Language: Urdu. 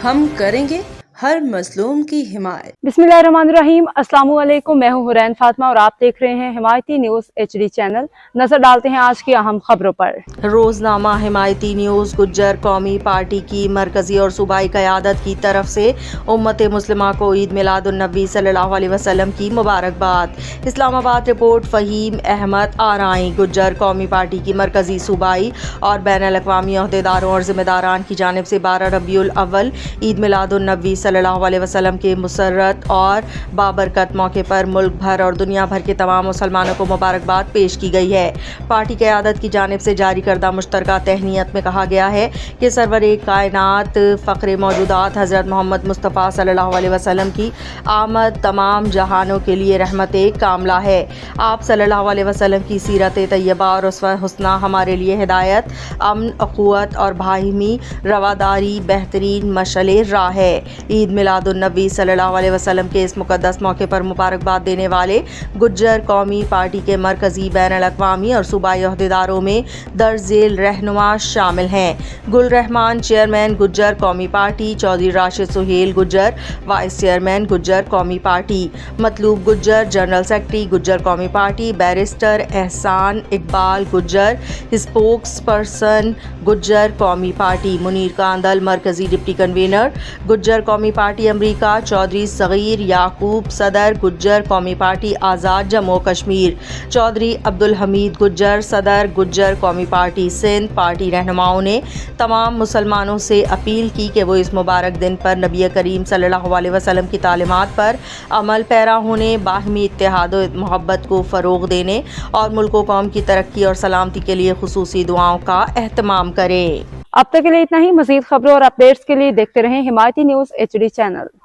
ہم کریں گے ہر مظلوم کی حمایت۔ بسمillahirrahmanirrahیم، السلام علیکم، میں ہوں حورین فاطمہ اور آپ دیکھ رہے ہیں حمایتی نیوز HD چینل۔ نظر ڈالتے ہیں آج کی اہم خبروں پر۔ روزنامہ حمایتی نیوز۔ گجر قومی پارٹی کی مرکزی اور صوبائی قیادت کی طرف سے امت مسلمہ کو عید میلاد النبی صلی اللہ علیہ وسلم کی مبارکباد۔ اسلام آباد رپورٹ۔ فہیم احمد آرائیں۔ گجر قومی پارٹی کی مرکزی، صوبائی اور بین الاقوامی عہدیداروں اور ذمہ داران کی جانب سے 12 ربیع الاول عید میلاد النبی صلی اللہ علیہ وسلم کے مسرت اور بابرکت موقع پر ملک بھر اور دنیا بھر کے تمام مسلمانوں کو مبارکباد پیش کی گئی ہے۔ پارٹی قیادت کی جانب سے جاری کردہ مشترکہ تہنیت میں کہا گیا ہے کہ سرور کائنات فخر موجودات حضرت محمد مصطفیٰ صلی اللہ علیہ وسلم کی آمد تمام جہانوں کے لیے رحمت کاملہ ہے۔ آپ صلی اللہ علیہ وسلم کی سیرت طیبہ اور اسوہ حسنہ ہمارے لیے ہدایت، امن، اخوت اور باہمی رواداری بہترین مشعل راہ ہے۔ عید میلاد النبی صلی اللہ علیہ وسلم کے اس مقدس موقع پر مبارکباد دینے والے گجر قومی پارٹی کے مرکزی، بین الاقوامی اور صوبائی عہدیداروں میں درج ذیل رہنما شامل ہیں: گل رحمان، چیئرمین گجر قومی پارٹی; چودھری راشد سہیل گجر، وائس چیئرمین گجر قومی پارٹی; مطلوب گجر، جنرل سیکرٹری گجر قومی پارٹی; بیرسٹر احسان اقبال گجر، اسپوکس پرسن گجر قومی پارٹی; منیر کاندل، مرکزی ڈپٹی کنوینر گجر قومی پارٹی امریکہ; چودھری صغیر یعقوب، صدر گجر قومی پارٹی آزاد جموں و کشمیر; چودھری عبدالحمید گجر، صدر گجر قومی پارٹی سندھ۔ پارٹی رہنماؤں نے تمام مسلمانوں سے اپیل کی کہ وہ اس مبارک دن پر نبی کریم صلی اللہ علیہ وسلم کی تعلیمات پر عمل پیرا ہونے، باہمی اتحاد و محبت کو فروغ دینے اور ملک و قوم کی ترقی اور سلامتی کے لیے خصوصی دعاؤں کا اہتمام کریں۔ اب تک کے لیے اتنا ہی۔ مزید خبروں اور اپڈیٹس کے لیے دیکھتے رہیں حمایتی نیوز HD چینل۔